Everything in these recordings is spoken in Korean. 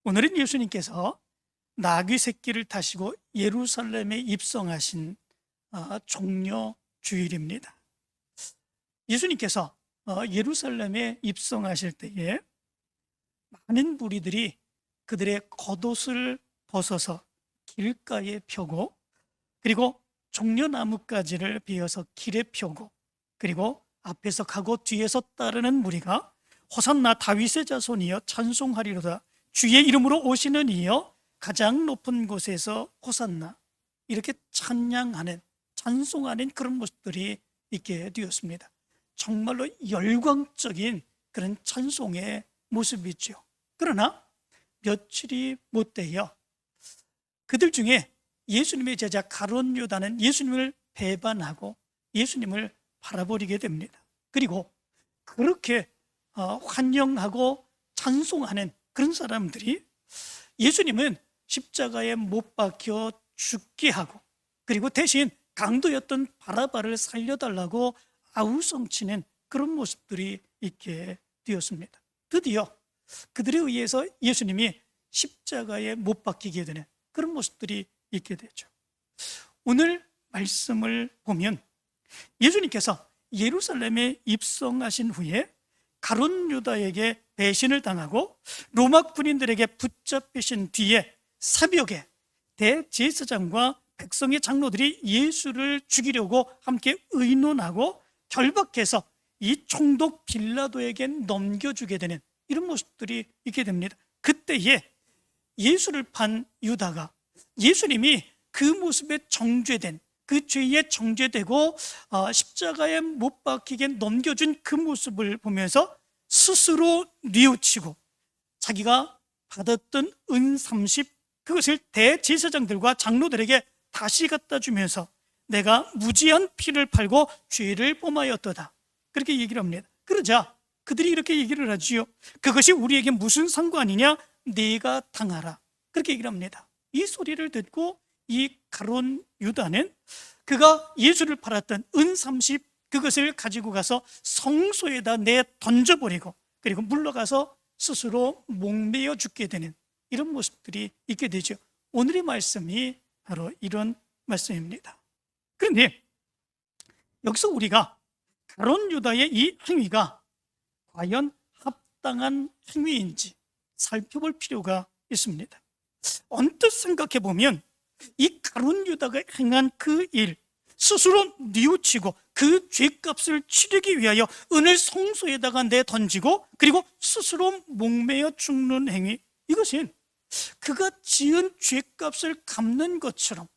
오늘은 예수님께서 나귀 새끼를 타시고 예루살렘에 입성하신 종려 주일입니다. 예수님께서 예루살렘에 입성하실 때에 많은 무리들이 그들의 겉옷을 벗어서 길가에 펴고, 그리고 종려나뭇가지를 베어서 길에 펴고, 그리고 앞에서 가고 뒤에서 따르는 무리가 호산나 다윗의 자손이여 찬송하리로다, 주의 이름으로 오시는 이여 가장 높은 곳에서 호산나, 이렇게 찬양하는, 찬송하는 그런 모습들이 있게 되었습니다. 정말로 열광적인 그런 찬송의 모습이죠. 그러나 며칠이 못 되어 그들 중에 예수님의 제자 가룟 유다는 예수님을 배반하고 예수님을 바라버리게 됩니다. 그리고 그렇게 환영하고 찬송하는 그런 사람들이 예수님은 십자가에 못 박혀 죽게 하고, 그리고 대신 강도였던 바라바를 살려달라고 아우성치는 그런 모습들이 있게 되었습니다. 드디어 그들에 의해서 예수님이 십자가에 못 박히게 되는 그런 모습들이 있게 되죠. 오늘 말씀을 보면 예수님께서 예루살렘에 입성하신 후에 가룟 유다에게 배신을 당하고 로마 군인들에게 붙잡히신 뒤에 새벽에 대제사장과 백성의 장로들이 예수를 죽이려고 함께 의논하고 결박해서 이 총독 빌라도에게 넘겨주게 되는 이런 모습들이 있게 됩니다. 그때에 예수를 판 유다가 예수님이 그 모습에 정죄된, 그 죄에 정죄되고 십자가에 못 박히게 넘겨준 그 모습을 보면서 스스로 뉘우치고 자기가 받았던 은 30, 그것을 대제사장들과 장로들에게 다시 갖다 주면서 내가 무지한 피를 팔고 죄를 범하였도다, 그렇게 얘기를 합니다. 그러자 그들이 이렇게 얘기를 하지요. 그것이 우리에게 무슨 상관이냐, 네가 당하라, 그렇게 얘기를 합니다. 이 소리를 듣고 이 가룟 유다는 그가 예수를 팔았던 은 30, 그것을 가지고 가서 성소에다 내 던져버리고, 그리고 물러가서 스스로 목매어 죽게 되는 이런 모습들이 있게 되죠. 오늘의 말씀이 바로 이런 말씀입니다. 그런데 여기서 우리가 가룟 유다의 이 행위가 과연 합당한 행위인지 살펴볼 필요가 있습니다. 언뜻 생각해 보면 이 가룟 유다가 행한 그 일, 스스로 뉘우치고 그 죄값을 치르기 위하여 은을 성소에다가 내던지고 그리고 스스로 목매어 죽는 행위, 이것은 그가 지은 죄값을 갚는 것처럼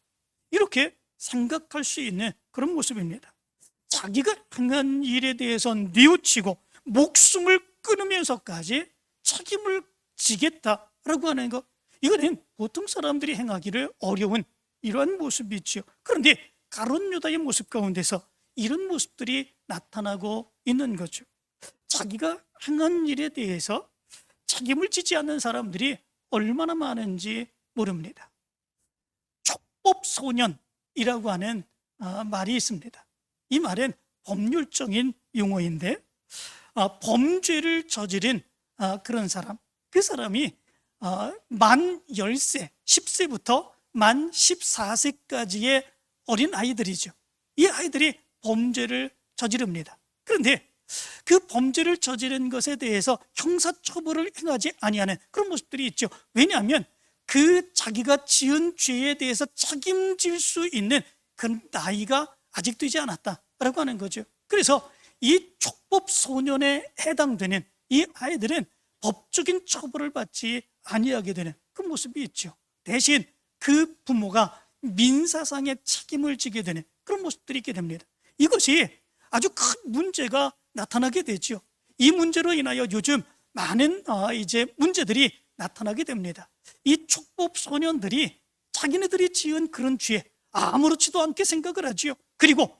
이렇게 생각할 수 있는 그런 모습입니다. 자기가 행한 일에 대해서 뉘우치고 목숨을 끊으면서까지 책임을 지겠다라고 하는 것, 이거는 보통 사람들이 행하기를 어려운 이러한 모습이지요. 그런데 가룟 유다의 모습 가운데서 이런 모습들이 나타나고 있는 거죠. 자기가 행한 일에 대해서 책임을 지지 않는 사람들이 얼마나 많은지 모릅니다. 촉법소년이라고 하는 말이 있습니다. 이 말은 법률적인 용어인데 범죄를 저지른 그런 사람, 그 사람이 만 10세, 10세부터 만 14세까지의 어린 아이들이죠. 이 아이들이 범죄를 저지릅니다. 그런데 그 범죄를 저지른 것에 대해서 형사처벌을 행하지 아니하는 그런 모습들이 있죠. 왜냐하면 그 자기가 지은 죄에 대해서 책임질 수 있는 그 나이가 아직 되지 않았다라고 하는 거죠. 그래서 이 촉법소년에 해당되는 이 아이들은 법적인 처벌을 받지 아니하게 되는 그 모습이 있죠. 대신 그 부모가 민사상의 책임을 지게 되는 그런 모습들이 있게 됩니다. 이것이 아주 큰 문제가 나타나게 되죠. 이 문제로 인하여 요즘 많은 이제 문제들이 나타나게 됩니다. 이 촉법 소년들이 자기네들이 지은 그런 죄 아무렇지도 않게 생각을 하지요. 그리고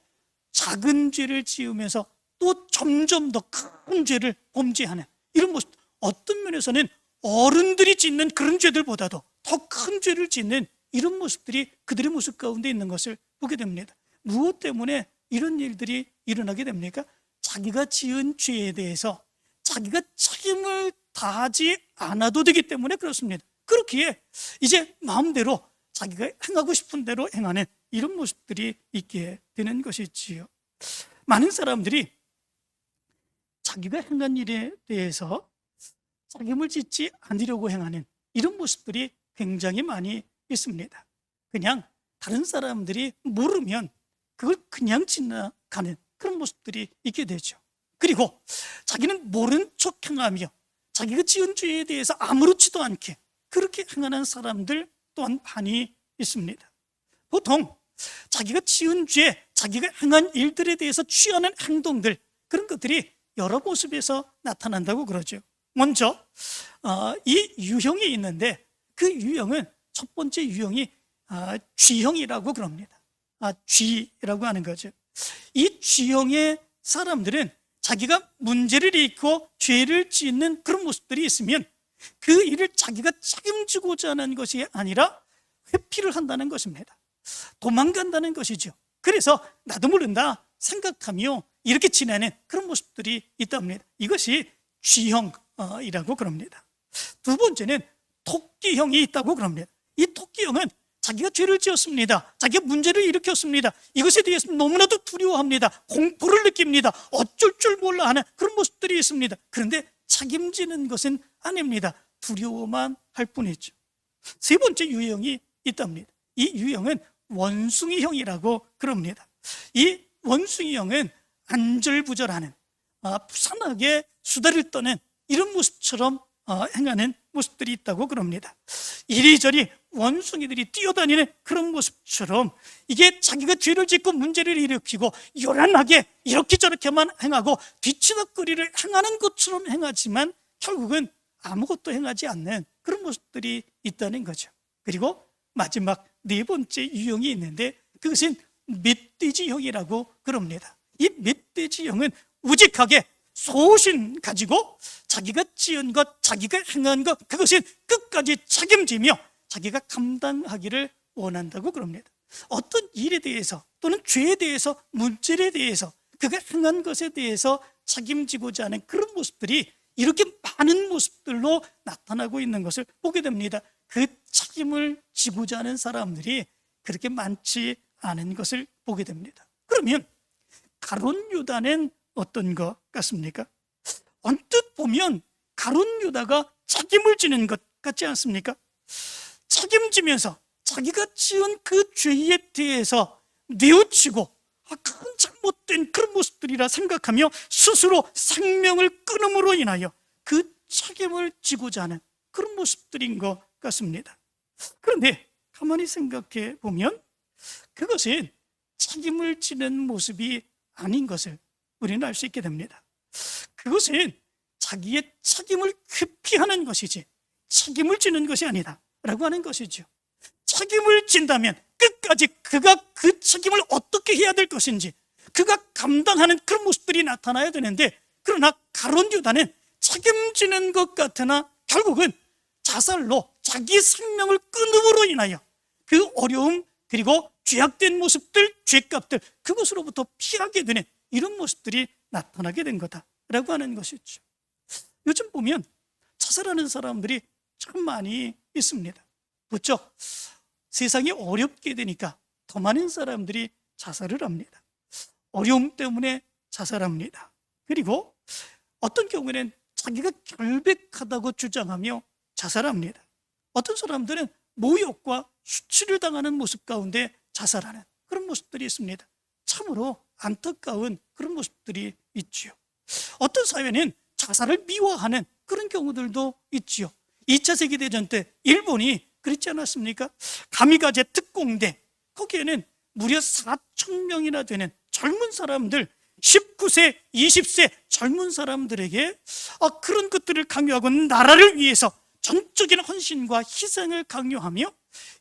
작은 죄를 지으면서 또 점점 더 큰 죄를 범죄하는 이런 모습, 어떤 면에서는 어른들이 짓는 그런 죄들보다도 더 큰 죄를 짓는 이런 모습들이 그들의 모습 가운데 있는 것을 보게 됩니다. 무엇 때문에 이런 일들이 일어나게 됩니까? 자기가 지은 죄에 대해서 자기가 책임을 다하지 않아도 되기 때문에 그렇습니다. 그렇기에 이제 마음대로 자기가 행하고 싶은 대로 행하는 이런 모습들이 있게 되는 것이지요. 많은 사람들이 자기가 행한 일에 대해서 책임을 짓지 않으려고 행하는 이런 모습들이 굉장히 많이 있습니다. 그냥 다른 사람들이 모르면 그걸 그냥 지나가는 그런 모습들이 있게 되죠. 그리고 자기는 모른 척 행하며 자기가 지은 죄에 대해서 아무렇지도 않게 그렇게 행하는 사람들 또한 많이 있습니다. 보통 자기가 지은 죄, 자기가 행한 일들에 대해서 취하는 행동들, 그런 것들이 여러 모습에서 나타난다고 그러죠. 먼저 이 유형이 있는데 그 유형은 첫 번째 유형이 G형이라고 그럽니다. G라고 하는 거죠. 이 G형의 사람들은 자기가 문제를 일으키고 죄를 짓는 그런 모습들이 있으면 그 일을 자기가 책임지고자 하는 것이 아니라 회피를 한다는 것입니다. 도망간다는 것이죠. 그래서 나도 모른다 생각하며 이렇게 지내는 그런 모습들이 있답니다. 이것이 G형이라고 그럽니다. 두 번째는 토끼형이 있다고 그럽니다. 이 토끼형은 자기가 죄를 지었습니다. 자기가 문제를 일으켰습니다. 이것에 대해서 너무나도 두려워합니다. 공포를 느낍니다. 어쩔 줄 몰라 하는 그런 모습들이 있습니다. 그런데 책임지는 것은 아닙니다. 두려워만 할 뿐이죠. 세 번째 유형이 있답니다. 이 유형은 원숭이형이라고 그럽니다. 이 원숭이형은 안절부절하는 부산하게 수다를 떠는 이런 모습처럼 행하는 모습들이 있다고 그럽니다. 이리저리 원숭이들이 뛰어다니는 그런 모습처럼 이게 자기가 죄를 짓고 문제를 일으키고 요란하게 이렇게 저렇게만 행하고 뒤치다거리를 행하는 것처럼 행하지만 결국은 아무것도 행하지 않는 그런 모습들이 있다는 거죠. 그리고 마지막 네 번째 유형이 있는데 그것은 멧돼지형이라고 그럽니다. 이 멧돼지형은 우직하게 소신 가지고 자기가 지은 것, 자기가 행한 것, 그것은 끝까지 책임지며 자기가 감당하기를 원한다고 그럽니다. 어떤 일에 대해서 또는 죄에 대해서, 문제에 대해서 그가 행한 것에 대해서 책임지고자 하는 그런 모습들이 이렇게 많은 모습들로 나타나고 있는 것을 보게 됩니다. 그 책임을 지고자 하는 사람들이 그렇게 많지 않은 것을 보게 됩니다. 그러면 가룟 유다는 어떤 것 같습니까? 언뜻 보면 가룟 유다가 책임을 지는 것 같지 않습니까? 책임지면서 자기가 지은 그 죄에 대해서 뉘우치고 그건 잘못된 그런 모습들이라 생각하며 스스로 생명을 끊음으로 인하여 그 책임을 지고자 하는 그런 모습들인 것 같습니다. 그런데 가만히 생각해 보면 그것은 책임을 지는 모습이 아닌 것을 우리는 알 수 있게 됩니다. 그것은 자기의 책임을 회피하는 것이지 책임을 지는 것이 아니다 라고 하는 것이죠. 책임을 진다면 끝까지 그가 그 책임을 어떻게 해야 될 것인지 그가 감당하는 그런 모습들이 나타나야 되는데, 그러나 가룟 유다는 책임지는 것 같으나 결국은 자살로 자기 생명을 끊음으로 인하여 그 어려움 그리고 죄악된 모습들, 죄값들 그것으로부터 피하게 되는 이런 모습들이 나타나게 된 거다라고 하는 것이죠. 요즘 보면 자살하는 사람들이 참 많이 있습니다. 그렇죠? 세상이 어렵게 되니까 더 많은 사람들이 자살을 합니다. 어려움 때문에 자살합니다. 그리고 어떤 경우에는 자기가 결백하다고 주장하며 자살합니다. 어떤 사람들은 모욕과 수치를 당하는 모습 가운데 자살하는 그런 모습들이 있습니다. 참으로 안타까운 그런 모습들이 있지요. 어떤 사회는 자살을 미워하는 그런 경우들도 있지요. 2차 세계대전 때 일본이 그렇지 않았습니까? 가미가제 특공대, 거기에는 무려 4천 명이나 되는 젊은 사람들, 19세, 20세 젊은 사람들에게 그런 것들을 강요하고 나라를 위해서 전적인 헌신과 희생을 강요하며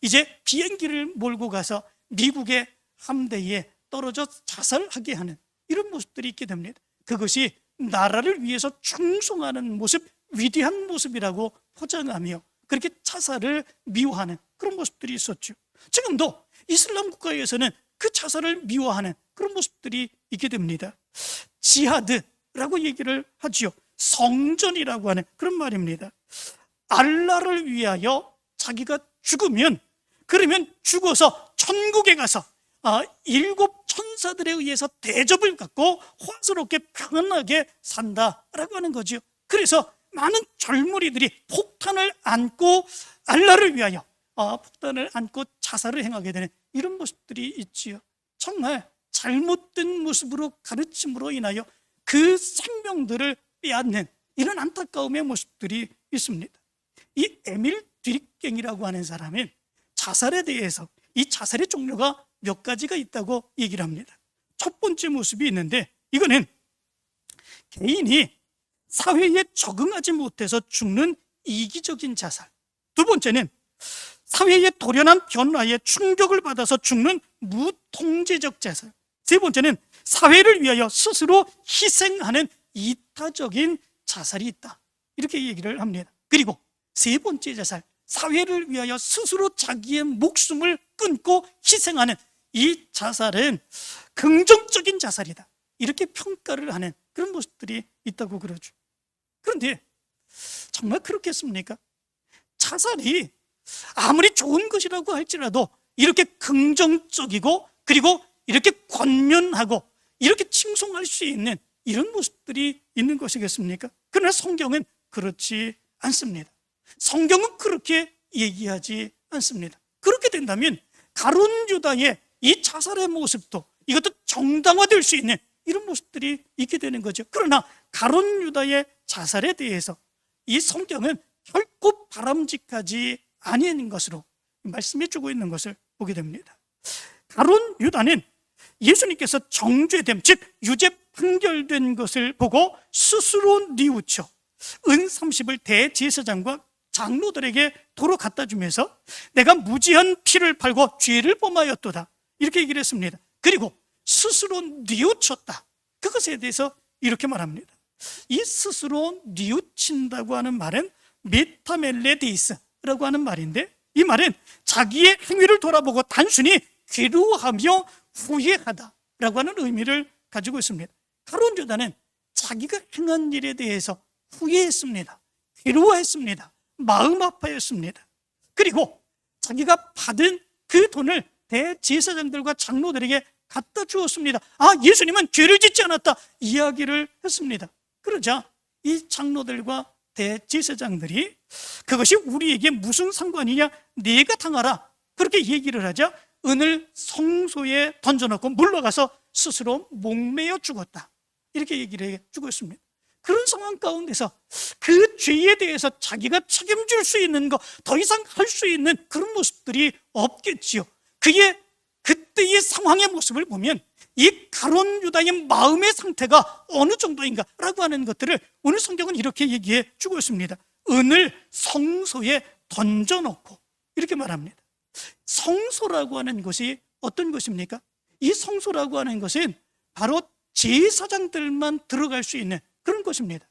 이제 비행기를 몰고 가서 미국의 함대에 떨어져 자살하게 하는 이런 모습들이 있게 됩니다. 그것이 나라를 위해서 충성하는 모습, 위대한 모습이라고 포장하며 그렇게 자살을 미워하는 그런 모습들이 있었죠. 지금도 이슬람 국가에서는 그 자살을 미워하는 그런 모습들이 있게 됩니다. 지하드라고 얘기를 하지요. 성전이라고 하는 그런 말입니다. 알라를 위하여 자기가 죽으면, 그러면 죽어서 천국에 가서 일곱 천사들에 의해서 대접을 받고 화스럽게 평안하게 산다라고 하는 거죠. 그래서 많은 젊은이들이 폭탄을 안고 알라를 위하여 폭탄을 안고 자살을 행하게 되는 이런 모습들이 있지요. 정말 잘못된 모습으로 가르침으로 인하여 그 생명들을 빼앗는 이런 안타까움의 모습들이 있습니다. 이 에밀 뒤릭갱이라고 하는 사람은 자살에 대해서 이 자살의 종류가 몇 가지가 있다고 얘기를 합니다. 첫 번째 모습이 있는데, 이거는 개인이 사회에 적응하지 못해서 죽는 이기적인 자살. 두 번째는 사회의 돌연한 변화에 충격을 받아서 죽는 무통제적 자살. 세 번째는 사회를 위하여 스스로 희생하는 이타적인 자살이 있다, 이렇게 얘기를 합니다. 그리고 세 번째 자살, 사회를 위하여 스스로 자기의 목숨을 끊고 희생하는 이 자살은 긍정적인 자살이다, 이렇게 평가를 하는 그런 모습들이 있다고 그러죠. 그런데 정말 그렇겠습니까? 자살이 아무리 좋은 것이라고 할지라도 이렇게 긍정적이고 그리고 이렇게 권면하고 이렇게 칭송할 수 있는 이런 모습들이 있는 것이겠습니까? 그러나 성경은 그렇지 않습니다. 성경은 그렇게 얘기하지 않습니다. 그렇게 된다면 가룟 유다의 이 자살의 모습도 이것도 정당화될 수 있는 이런 모습들이 있게 되는 거죠. 그러나 가룟 유다의 자살에 대해서 이 성경은 결코 바람직하지 아닌 것으로 말씀해 주고 있는 것을 보게 됩니다. 가룟 유다는 예수님께서 정죄됨, 즉 유죄 판결된 것을 보고 스스로 뉘우쳐 은 30을 대제사장과 장로들에게 도로 갖다 주면서 내가 무지한 피를 팔고 죄를 범하였도다, 이렇게 얘기를 했습니다. 그리고 스스로 뉘우쳤다, 그것에 대해서 이렇게 말합니다. 이 스스로 뉘우친다고 하는 말은 메타멜레데이스라고 하는 말인데, 이 말은 자기의 행위를 돌아보고 단순히 괴로워하며 후회하다라고 하는 의미를 가지고 있습니다. 가룟 유다는 자기가 행한 일에 대해서 후회했습니다. 괴로워했습니다. 마음 아파했습니다. 그리고 자기가 받은 그 돈을 대제사장들과 장로들에게 갖다 주었습니다. 예수님은 죄를 짓지 않았다, 이야기를 했습니다. 그러자 이 장로들과 대제사장들이 그것이 우리에게 무슨 상관이냐, 네가 당하라, 그렇게 얘기를 하자 은을 성소에 던져놓고 물러가서 스스로 목매어 죽었다, 이렇게 얘기를 해주고 있습니다. 그런 상황 가운데서 그 죄에 대해서 자기가 책임질 수 있는 거, 더 이상 할 수 있는 그런 모습들이 없겠지요. 그의 그때의 상황의 모습을 보면 이 가룟 유다의 마음의 상태가 어느 정도인가라고 하는 것들을 오늘 성경은 이렇게 얘기해 주고 있습니다. 은을 성소에 던져놓고, 이렇게 말합니다. 성소라고 하는 것이 어떤 것입니까? 이 성소라고 하는 것은 바로 제사장들만 들어갈 수 있는 그런 곳입니다.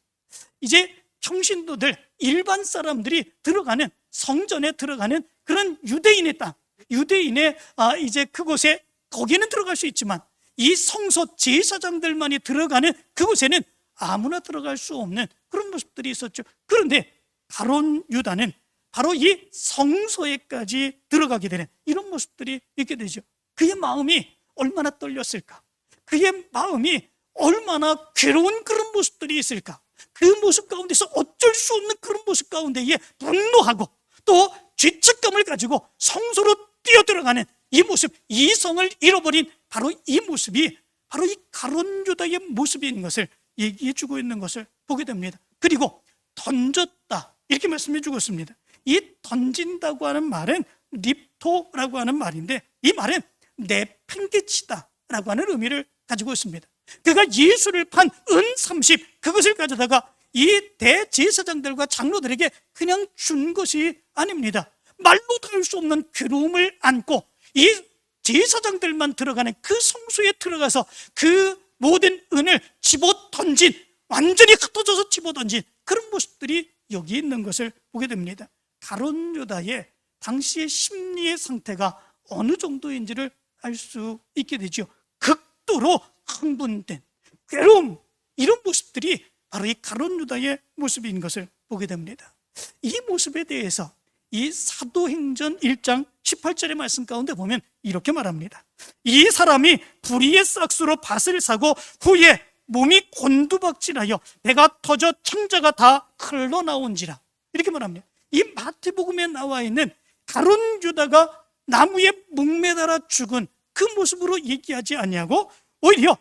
이제 평신도들, 일반 사람들이 들어가는, 성전에 들어가는 그런 유대인의 땅, 유대인의 이제 그곳에, 거기는 들어갈 수 있지만 이 성소 제사장들만이 들어가는 그곳에는 아무나 들어갈 수 없는 그런 모습들이 있었죠. 그런데 가룟 유다는 바로 이 성소에까지 들어가게 되는 이런 모습들이 있게 되죠. 그의 마음이 얼마나 떨렸을까? 그의 마음이 얼마나 괴로운 그런 모습들이 있을까? 그 모습 가운데서 어쩔 수 없는 그런 모습 가운데에 분노하고 또 죄책감을 가지고 성소로 뛰어들어가는 이 모습, 이성을 잃어버린 바로 이 모습이 바로 이 가룟 유다의 모습인 것을 얘기해 주고 있는 것을 보게 됩니다. 그리고 던졌다, 이렇게 말씀해 주고 있습니다. 이 던진다고 하는 말은 립토라고 하는 말인데, 이 말은 내팽개치다라고 하는 의미를 가지고 있습니다. 그가 예수를 판 은 30, 그것을 가져다가 이 대제사장들과 장로들에게 그냥 준 것이 아닙니다. 말로도 할 수 없는 괴로움을 안고 이 제사장들만 들어가는 그 성소에 들어가서 그 모든 은을 집어 던진, 완전히 흩어져서 집어 던진 그런 모습들이 여기 있는 것을 보게 됩니다. 가룟 유다의 당시의 심리의 상태가 어느 정도인지를 알 수 있게 되죠. 극도로 흥분된 괴로움, 이런 모습들이 바로 이 가룟 유다의 모습인 것을 보게 됩니다. 이 모습에 대해서 이 사도행전 1장 18절의 말씀 가운데 보면 이렇게 말합니다. 이 사람이 불의의 싹수로 밭을 사고 후에 몸이 곤두박질하여 배가 터져 창자가 다 흘러나온지라, 이렇게 말합니다. 이 마태복음에 나와 있는 가룟 유다가 나무에 목매달아 죽은 그 모습으로 얘기하지 아니하고 오히려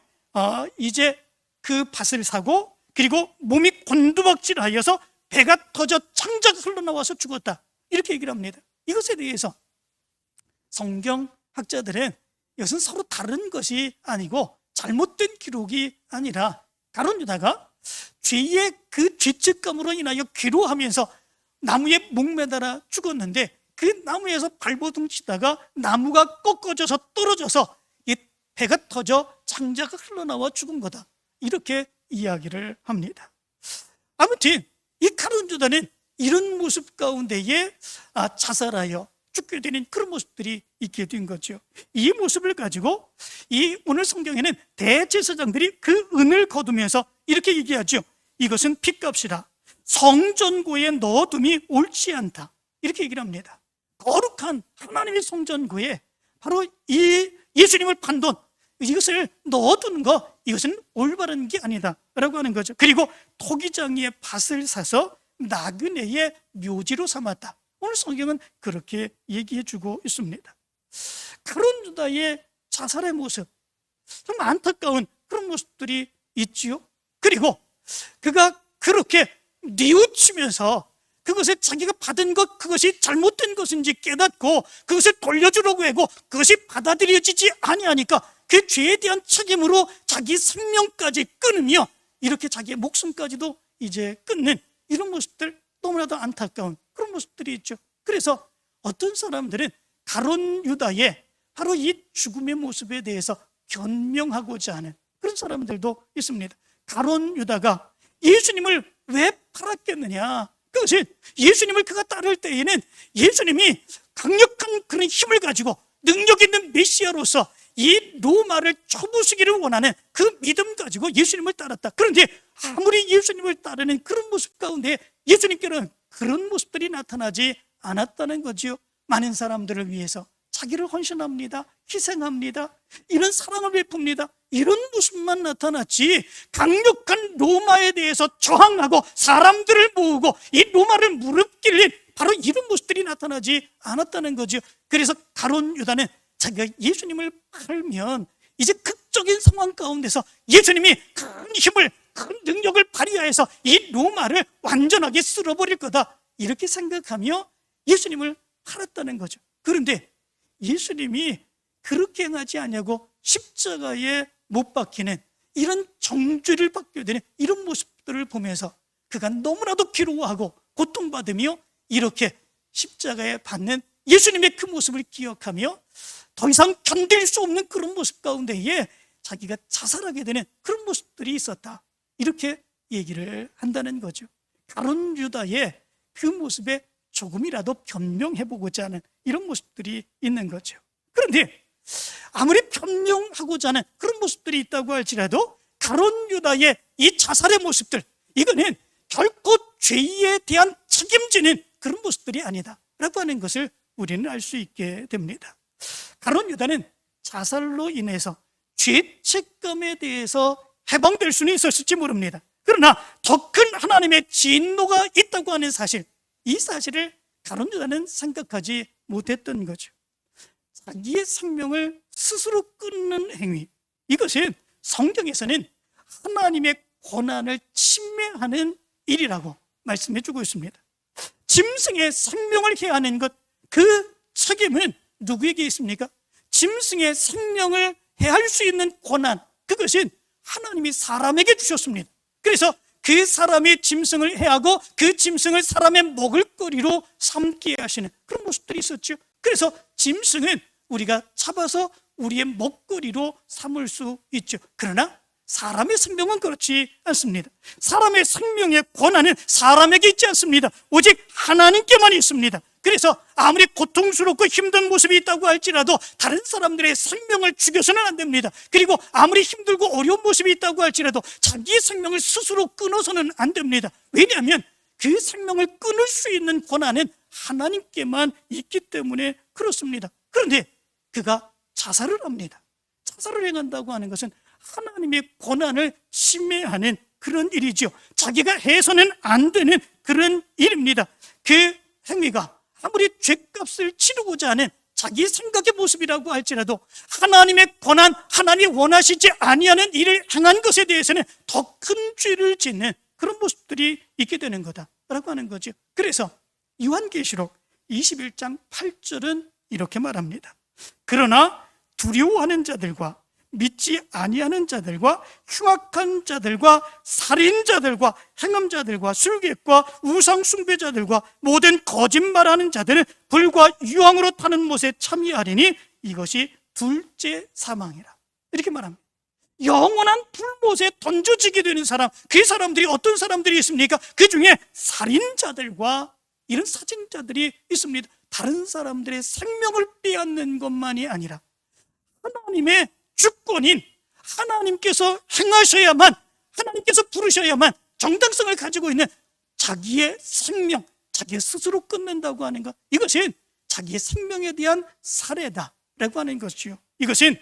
이제 그 밭을 사고 그리고 몸이 곤두박질하여서 배가 터져 창자가 흘러나와서 죽었다, 이렇게 얘기를 합니다. 이것에 대해서 성경학자들은 이것은 서로 다른 것이 아니고 잘못된 기록이 아니라 가룟 유다가 죄의 그 죄책감으로 인하여 괴로워하면서 나무에 목매달아 죽었는데 그 나무에서 발버둥 치다가 나무가 꺾어져서 떨어져서 이 배가 터져 창자가 흘러나와 죽은 거다, 이렇게 이야기를 합니다. 아무튼 이 가룟 유다는 이런 모습 가운데에 자살하여 죽게 되는 그런 모습들이 있게 된 거죠. 이 모습을 가지고 이 오늘 성경에는 대제사장들이 그 은을 거두면서 이렇게 얘기하죠. 이것은 핏값이라 성전고에 넣어둠이 옳지 않다, 이렇게 얘기를 합니다. 거룩한 하나님의 성전고에 바로 이 예수님을 판 돈, 이것을 넣어두는 거, 이것은 올바른 게 아니다 라고 하는 거죠. 그리고 토기장이의 밭을 사서 나그네의 묘지로 삼았다. 오늘 성경은 그렇게 얘기해 주고 있습니다. 가룟 유다의 자살의 모습, 정말 안타까운 그런 모습들이 있지요. 그리고 그가 그렇게 뉘우치면서 그것에 자기가 받은 것, 그것이 잘못된 것인지 깨닫고 그것을 돌려주려고 하고 그것이 받아들여지지 아니하니까 그 죄에 대한 책임으로 자기 생명까지 끊으며 이렇게 자기의 목숨까지도 이제 끊는 이런 모습들, 너무나도 안타까운 그런 모습들이 있죠. 그래서 어떤 사람들은 가룟 유다의 바로 이 죽음의 모습에 대해서 변명하고자 하는 그런 사람들도 있습니다. 가룟 유다가 예수님을 왜 팔았겠느냐, 그것은 예수님을 그가 따를 때에는 예수님이 강력한 그런 힘을 가지고 능력 있는 메시아로서 이 로마를 쳐부수기를 원하는 그 믿음 가지고 예수님을 따랐다. 그런데 아무리 예수님을 따르는 그런 모습 가운데 예수님께는 그런 모습들이 나타나지 않았다는 거지요. 많은 사람들을 위해서 자기를 헌신합니다, 희생합니다, 이런 사랑을 베풉니다, 이런 모습만 나타났지 강력한 로마에 대해서 저항하고 사람들을 모으고 이 로마를 무릎 꿇는 바로 이런 모습들이 나타나지 않았다는 거죠. 그래서 가룟 유다는 자기가 예수님을 팔면 이제 극적인 상황 가운데서 예수님이 큰 힘을, 큰 능력을 발휘하여서 이 로마를 완전하게 쓸어버릴 거다, 이렇게 생각하며 예수님을 팔았다는 거죠. 그런데 예수님이 그렇게 행하지 않냐고 십자가에 못 박히는 이런 정죄를 받게 되는 이런 모습들을 보면서 그가 너무나도 괴로워하고 고통받으며 이렇게 십자가에 받는 예수님의 그 모습을 기억하며 더 이상 견딜 수 없는 그런 모습 가운데에 자기가 자살하게 되는 그런 모습들이 있었다, 이렇게 얘기를 한다는 거죠. 가룟 유다의 그 모습에 조금이라도 변명해보고자 하는 이런 모습들이 있는 거죠. 그런데 아무리 변명하고자 하는 그런 모습들이 있다고 할지라도 가룟 유다의 이 자살의 모습들, 이거는 결코 죄에 대한 책임지는 그런 모습들이 아니다 라고 하는 것을 우리는 알 수 있게 됩니다. 가룟 유다는 자살로 인해서 죄책감에 대해서 해방될 수는 있었을지 모릅니다. 그러나 더 큰 하나님의 진노가 있다고 하는 사실, 이 사실을 가룟 유다는 생각하지 못했던 거죠. 자기의 생명을 스스로 끊는 행위, 이것은 성경에서는 하나님의 권한을 침해하는 일이라고 말씀해 주고 있습니다. 짐승의 생명을 해하는 것, 그 책임은 누구에게 있습니까? 짐승의 생명을 해할 수 있는 권한, 그것은 하나님이 사람에게 주셨습니다. 그래서 그 사람이 짐승을 해하고 그 짐승을 사람의 먹을거리로 삼게 하시는 그런 모습들이 있었죠. 그래서 짐승은 우리가 잡아서 우리의 먹거리로 삼을 수 있죠. 그러나 사람의 생명은 그렇지 않습니다. 사람의 생명의 권한은 사람에게 있지 않습니다. 오직 하나님께만 있습니다. 그래서 아무리 고통스럽고 힘든 모습이 있다고 할지라도 다른 사람들의 생명을 죽여서는 안 됩니다. 그리고 아무리 힘들고 어려운 모습이 있다고 할지라도 자기의 생명을 스스로 끊어서는 안 됩니다. 왜냐하면 그 생명을 끊을 수 있는 권한은 하나님께만 있기 때문에 그렇습니다. 그런데 그가 자살을 합니다. 자살을 행한다고 하는 것은 하나님의 권한을 침해하는 그런 일이죠. 자기가 해서는 안 되는 그런 일입니다. 그 행위가 아무리 죄값을 치르고자 하는 자기 생각의 모습이라고 할지라도 하나님의 권한, 하나님이 원하시지 아니하는 일을 행한 것에 대해서는 더 큰 죄를 짓는 그런 모습들이 있게 되는 거다라고 하는 거죠. 그래서 요한계시록 21장 8절은 이렇게 말합니다. 그러나 두려워하는 자들과 믿지 아니하는 자들과 흉악한 자들과 살인자들과 행음자들과 술객과 우상숭배자들과 모든 거짓말하는 자들은 불과 유황으로 타는 못에 참여하리니 이것이 둘째 사망이라. 이렇게 말합니다. 영원한 불못에 던져지게 되는 사람, 그 사람들이 어떤 사람들이 있습니까? 그 중에 살인자들과 이런 사증자들이 있습니다. 다른 사람들의 생명을 빼앗는 것만이 아니라 하나님의 주권인 하나님께서 행하셔야만, 하나님께서 부르셔야만 정당성을 가지고 있는 자기의 생명, 자기 스스로 끊는다고 하는 것, 이것은 자기의 생명에 대한 살해다라고 하는 것이요, 이것은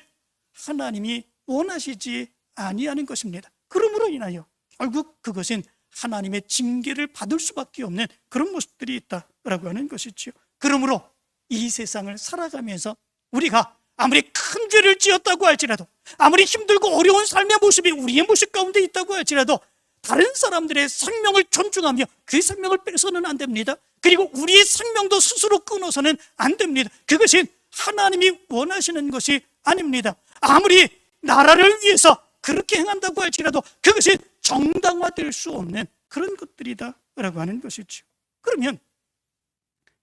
하나님이 원하시지 아니하는 것입니다. 그러므로 인하여 결국 그것은 하나님의 징계를 받을 수밖에 없는 그런 모습들이 있다라고 하는 것이죠. 그러므로 이 세상을 살아가면서 우리가 아무리 큰 죄를 지었다고 할지라도, 아무리 힘들고 어려운 삶의 모습이 우리의 모습 가운데 있다고 할지라도 다른 사람들의 생명을 존중하며 그 생명을 빼서는 안 됩니다. 그리고 우리의 생명도 스스로 끊어서는 안 됩니다. 그것은 하나님이 원하시는 것이 아닙니다. 아무리 나라를 위해서 그렇게 행한다고 할지라도 그것이 정당화될 수 없는 그런 것들이다라고 하는 것이죠. 그러면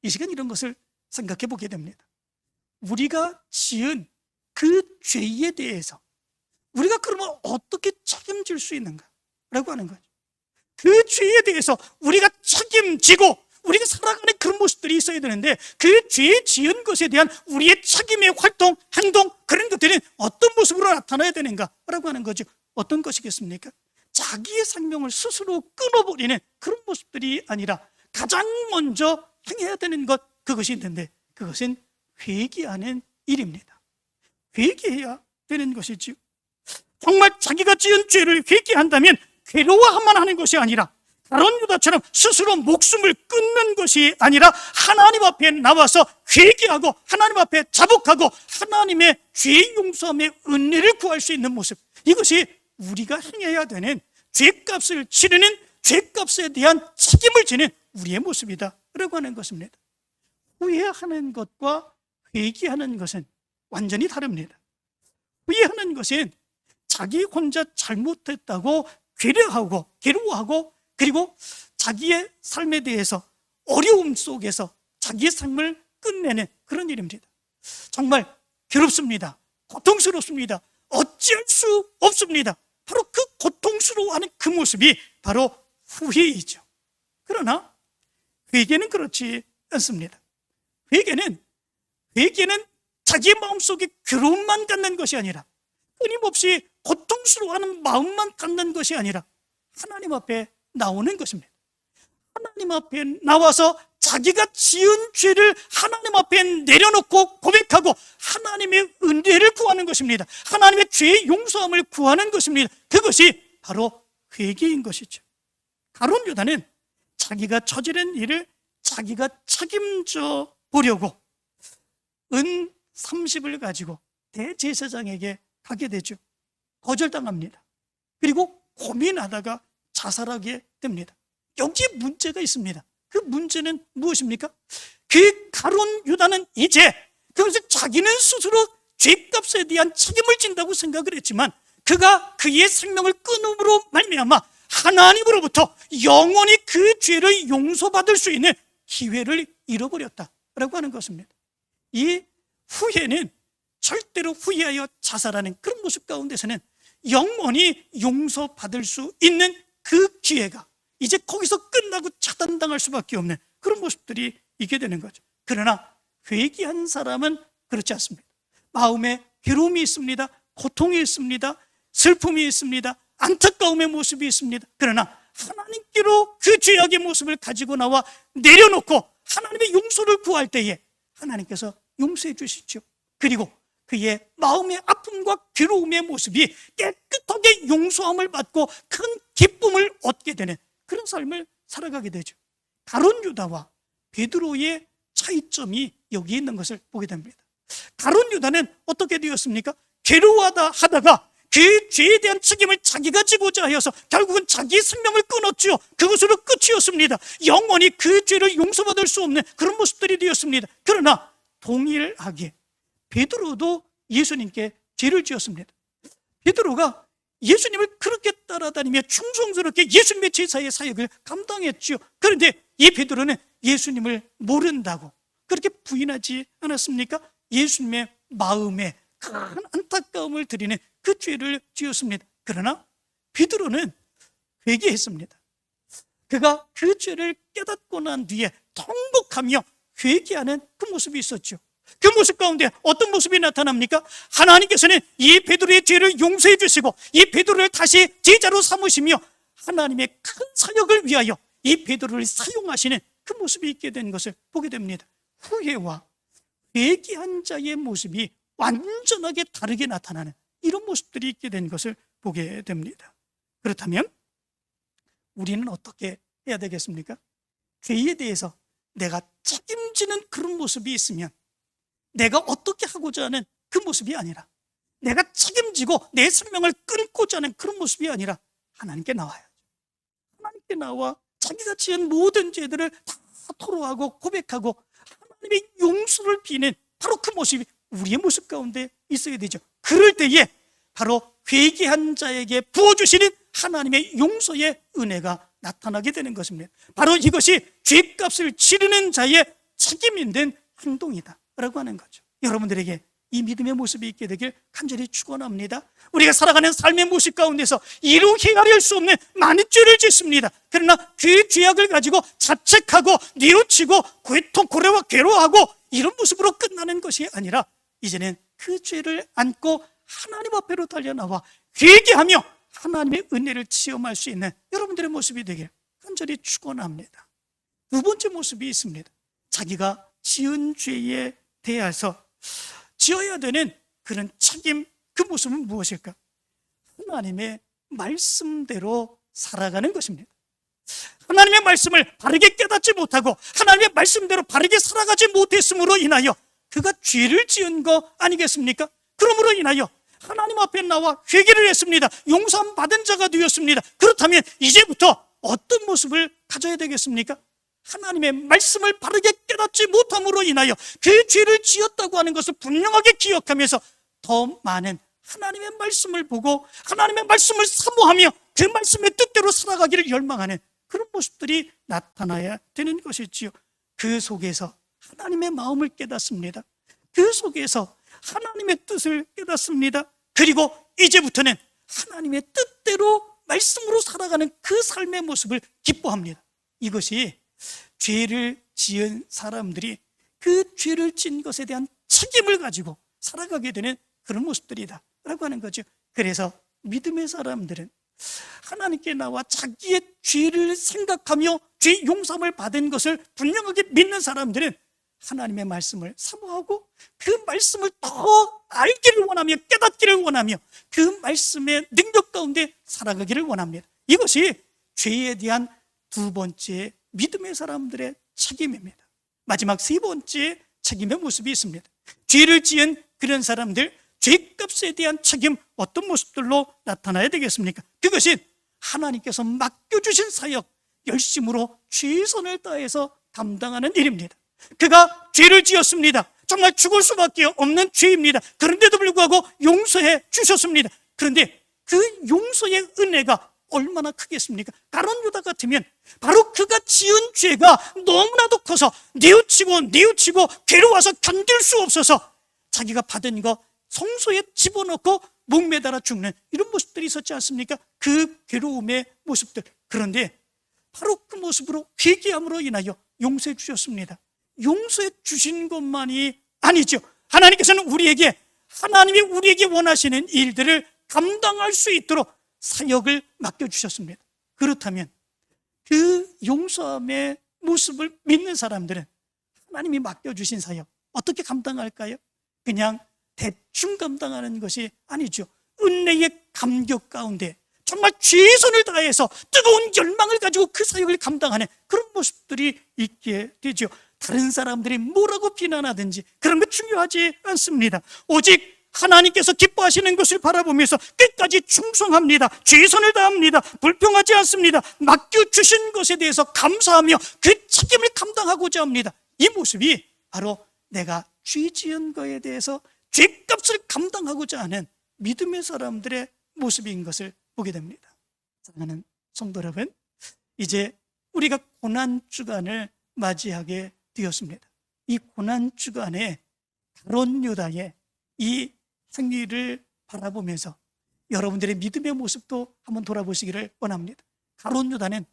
이 시간 이런 것을 생각해 보게 됩니다. 우리가 지은 그 죄에 대해서 우리가 그러면 어떻게 책임질 수 있는가? 라고 하는 거죠. 그 죄에 대해서 우리가 책임지고 우리가 살아가는 그런 모습들이 있어야 되는데, 그 죄 지은 것에 대한 우리의 책임의 활동, 행동, 그런 것들은 어떤 모습으로 나타나야 되는가라고 하는 거죠. 어떤 것이겠습니까? 자기의 생명을 스스로 끊어버리는 그런 모습들이 아니라 가장 먼저 행해야 되는 것, 그것이 있는데 그것은 회개하는 일입니다. 회개해야 되는 것이지요. 정말 자기가 지은 죄를 회개한다면 괴로워하만 하는 것이 아니라 가룟 유다처럼 스스로 목숨을 끊는 것이 아니라 하나님 앞에 나와서 회개하고 하나님 앞에 자복하고 하나님의 죄 용서함의 은혜를 구할 수 있는 모습, 이것이 우리가 행해야 되는 죄값을 치르는, 죄값에 대한 책임을 지는 우리의 모습이다라고 하는 것입니다. 후회하는 것과 회개하는 것은 완전히 다릅니다. 후회하는 것은 자기 혼자 잘못했다고 괴로워하고 그리고 자기의 삶에 대해서 어려움 속에서 자기의 삶을 끝내는 그런 일입니다. 정말 괴롭습니다. 고통스럽습니다. 어찌할 수 없습니다. 바로 그 고통스러워하는 그 모습이 바로 후회이죠. 그러나 회개는 그렇지 않습니다. 회개는 자기의 마음속에 괴로움만 갖는 것이 아니라, 끊임없이 고통스러워하는 마음만 갖는 것이 아니라 하나님 앞에 나오는 것입니다. 하나님 앞에 나와서 자기가 지은 죄를 하나님 앞에 내려놓고 고백하고 하나님의 은혜를 구하는 것입니다. 하나님의 죄의 용서함을 구하는 것입니다. 그것이 바로 회개인 것이죠. 가룟 유다는 자기가 저지른 일을 자기가 책임져 보려고 은 30을 가지고 대제사장에게 가게 되죠. 거절당합니다. 그리고 고민하다가 자살하게 됩니다. 여기에 문제가 있습니다. 그 문제는 무엇입니까? 그 가룟 유다는 이제 그것을 자기는 스스로 죄값에 대한 책임을 진다고 생각을 했지만, 그가 그의 생명을 끊음으로 말미암아 하나님으로부터 영원히 그 죄를 용서받을 수 있는 기회를 잃어버렸다라고 하는 것입니다. 이 후회는 절대로 후회하여 자살하는 그런 모습 가운데서는 영원히 용서받을 수 있는 그 기회가 이제 거기서 끝나고 차단당할 수밖에 없는 그런 모습들이 있게 되는 거죠. 그러나 회개한 사람은 그렇지 않습니다. 마음에 괴로움이 있습니다. 고통이 있습니다. 슬픔이 있습니다. 안타까움의 모습이 있습니다. 그러나 하나님께로 그 죄악의 모습을 가지고 나와 내려놓고 하나님의 용서를 구할 때에 하나님께서 용서해 주시죠. 그리고 그의 마음의 아픔과 괴로움의 모습이 깨끗하게 용서함을 받고 큰 기쁨을 얻게 되는 그런 삶을 살아가게 되죠. 가룟 유다와 베드로의 차이점이 여기 있는 것을 보게 됩니다. 가룟 유다는 어떻게 되었습니까? 괴로워하다 하다가 그 죄에 대한 책임을 자기가 지고자 하여서 결국은 자기 생명을 끊었죠. 그것으로 끝이었습니다. 영원히 그 죄를 용서받을 수 없는 그런 모습들이 되었습니다. 그러나 동일하게 베드로도 예수님께 죄를 지었습니다. 베드로가 예수님을 그렇게 따라다니며 충성스럽게 예수님의 제사의 사역을 감당했죠. 그런데 이 베드로는 예수님을 모른다고 그렇게 부인하지 않았습니까? 예수님의 마음에 큰 안타까움을 드리는 그 죄를 지었습니다. 그러나 베드로는 회개했습니다. 그가 그 죄를 깨닫고 난 뒤에 통곡하며 회개하는 그 모습이 있었죠. 그 모습 가운데 어떤 모습이 나타납니까? 하나님께서는 이 베드로의 죄를 용서해 주시고 이 베드로를 다시 제자로 삼으시며 하나님의 큰 사역을 위하여 이 베드로를 사용하시는 그 모습이 있게 된 것을 보게 됩니다. 후회와 회개한 자의 모습이 완전하게 다르게 나타나는 이런 모습들이 있게 된 것을 보게 됩니다. 그렇다면 우리는 어떻게 해야 되겠습니까? 죄에 대해서 내가 책임지는 그런 모습이 있으면 내가 어떻게 하고자 하는 그 모습이 아니라 내가 책임지고 내 생명을 끊고자 하는 그런 모습이 아니라 하나님께 나와야죠. 하나님께 나와 자기가 지은 모든 죄들을 다 토로하고 고백하고 하나님의 용서를 비는 바로 그 모습이 우리의 모습 가운데 있어야 되죠. 그럴 때에 바로 회개한 자에게 부어주시는 하나님의 용서의 은혜가 나타나게 되는 것입니다. 바로 이것이 죄값을 치르는 자의 책임 있는 행동이다 라고 하는 거죠. 여러분들에게 이 믿음의 모습이 있게 되길 간절히 축원합니다. 우리가 살아가는 삶의 모습 가운데서 이루 헤아릴 수 없는 많은 죄를 짓습니다. 그러나 그 죄악을 가지고 자책하고 뉘우치고 고래와 괴로워하고 이런 모습으로 끝나는 것이 아니라 이제는 그 죄를 안고 하나님 앞으로 달려나와 회개하며 하나님의 은혜를 체험할 수 있는 여러분들의 모습이 되길 간절히 축원합니다. 두 번째 모습이 있습니다. 자기가 지은 죄에 대해서 지어야 되는 그런 책임, 그 모습은 무엇일까? 하나님의 말씀대로 살아가는 것입니다. 하나님의 말씀을 바르게 깨닫지 못하고 하나님의 말씀대로 바르게 살아가지 못했음으로 인하여 그가 죄를 지은 거 아니겠습니까? 그러므로 인하여 하나님 앞에 나와 회개를 했습니다. 용서함 받은 자가 되었습니다. 그렇다면 이제부터 어떤 모습을 가져야 되겠습니까? 하나님의 말씀을 바르게 깨닫지 못함으로 인하여 그 죄를 지었다고 하는 것을 분명하게 기억하면서 더 많은 하나님의 말씀을 보고 하나님의 말씀을 사모하며 그 말씀의 뜻대로 살아가기를 열망하는 그런 모습들이 나타나야 되는 것이지요. 그 속에서 하나님의 마음을 깨닫습니다. 그 속에서 하나님의 뜻을 깨닫습니다. 그리고 이제부터는 하나님의 뜻대로 말씀으로 살아가는 그 삶의 모습을 기뻐합니다. 이것이 죄를 지은 사람들이 그 죄를 지은 것에 대한 책임을 가지고 살아가게 되는 그런 모습들이다 라고 하는 거죠. 그래서 믿음의 사람들은 하나님께 나와 자기의 죄를 생각하며 죄 용서함을 받은 것을 분명하게 믿는 사람들은 하나님의 말씀을 사모하고 그 말씀을 더 알기를 원하며 깨닫기를 원하며 그 말씀의 능력 가운데 살아가기를 원합니다. 이것이 죄에 대한 두 번째 믿음의 사람들의 책임입니다. 마지막 세 번째 책임의 모습이 있습니다. 죄를 지은 그런 사람들, 죄값에 대한 책임 어떤 모습들로 나타나야 되겠습니까? 그것이 하나님께서 맡겨주신 사역, 열심으로 최선을 다해서 담당하는 일입니다. 그가 죄를 지었습니다. 정말 죽을 수밖에 없는 죄입니다. 그런데도 불구하고 용서해 주셨습니다. 그런데 그 용서의 은혜가 얼마나 크겠습니까? 가룟 유다 같으면 바로 그가 지은 죄가 너무나도 커서 뉘우치고 괴로워서 견딜 수 없어서 자기가 받은 거 성소에 집어넣고 목매달아 죽는 이런 모습들이 있었지 않습니까? 그 괴로움의 모습들. 그런데 바로 그 모습으로 회개함으로 인하여 용서해 주셨습니다. 용서해 주신 것만이 아니죠. 하나님께서는 하나님이 우리에게 원하시는 일들을 감당할 수 있도록 사역을 맡겨주셨습니다. 그렇다면 그 용서함의 모습을 믿는 사람들은 하나님이 맡겨주신 사역 어떻게 감당할까요? 그냥 대충 감당하는 것이 아니죠. 은혜의 감격 가운데 정말 최선을 다해서 뜨거운 열망을 가지고 그 사역을 감당하는 그런 모습들이 있게 되죠. 다른 사람들이 뭐라고 비난하든지 그런 거 중요하지 않습니다. 오직 하나님께서 기뻐하시는 것을 바라보면서 끝까지 충성합니다. 최선을 다합니다. 불평하지 않습니다. 맡겨주신 것에 대해서 감사하며 그 책임을 감당하고자 합니다. 이 모습이 바로 내가 죄 지은 거에 대해서 죄값을 감당하고자 하는 믿음의 사람들의 모습인 것을 보게 됩니다. 사랑하는 성도 여러분, 이제 우리가 고난주간을 맞이하게 되었습니다. 이 고난주간에 가룟 유다의 이 생리를 바라보면서 여러분들의 믿음의 모습도 한번 돌아보시기를 원합니다. 가룟 유다는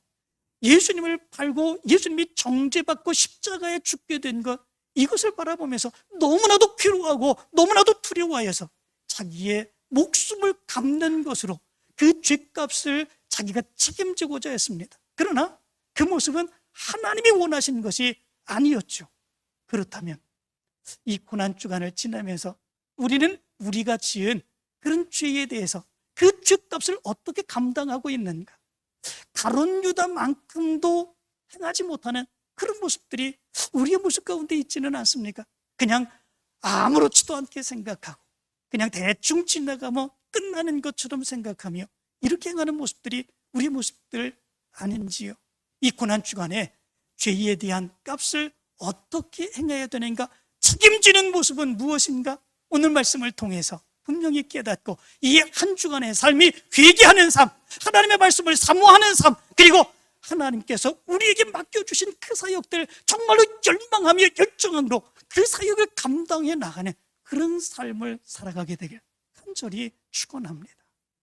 예수님을 팔고 예수님이 정죄받고 십자가에 죽게 된 것, 이것을 바라보면서 너무나도 괴로워하고 너무나도 두려워해서 자기의 목숨을 갚는 것으로 그 죄값을 자기가 책임지고자 했습니다. 그러나 그 모습은 하나님이 원하신 것이 아니었죠. 그렇다면 이 고난주간을 지나면서 우리는 우리가 지은 그런 죄에 대해서 그 죄값을 어떻게 감당하고 있는가? 가룟 유다만큼도 행하지 못하는 그런 모습들이 우리의 모습 가운데 있지는 않습니까? 그냥 아무렇지도 않게 생각하고 그냥 대충 지나가며 끝나는 것처럼 생각하며 이렇게 행하는 모습들이 우리의 모습들 아닌지요? 이 고난주간에 죄에 대한 값을 어떻게 행해야 되는가? 책임지는 모습은 무엇인가? 오늘 말씀을 통해서 분명히 깨닫고 이 한 주간의 삶이 회개하는 삶, 하나님의 말씀을 사모하는 삶, 그리고 하나님께서 우리에게 맡겨주신 그 사역들 정말로 열망하며 열정으로 그 사역을 감당해 나가는 그런 삶을 살아가게 되길 간절히 축원합니다.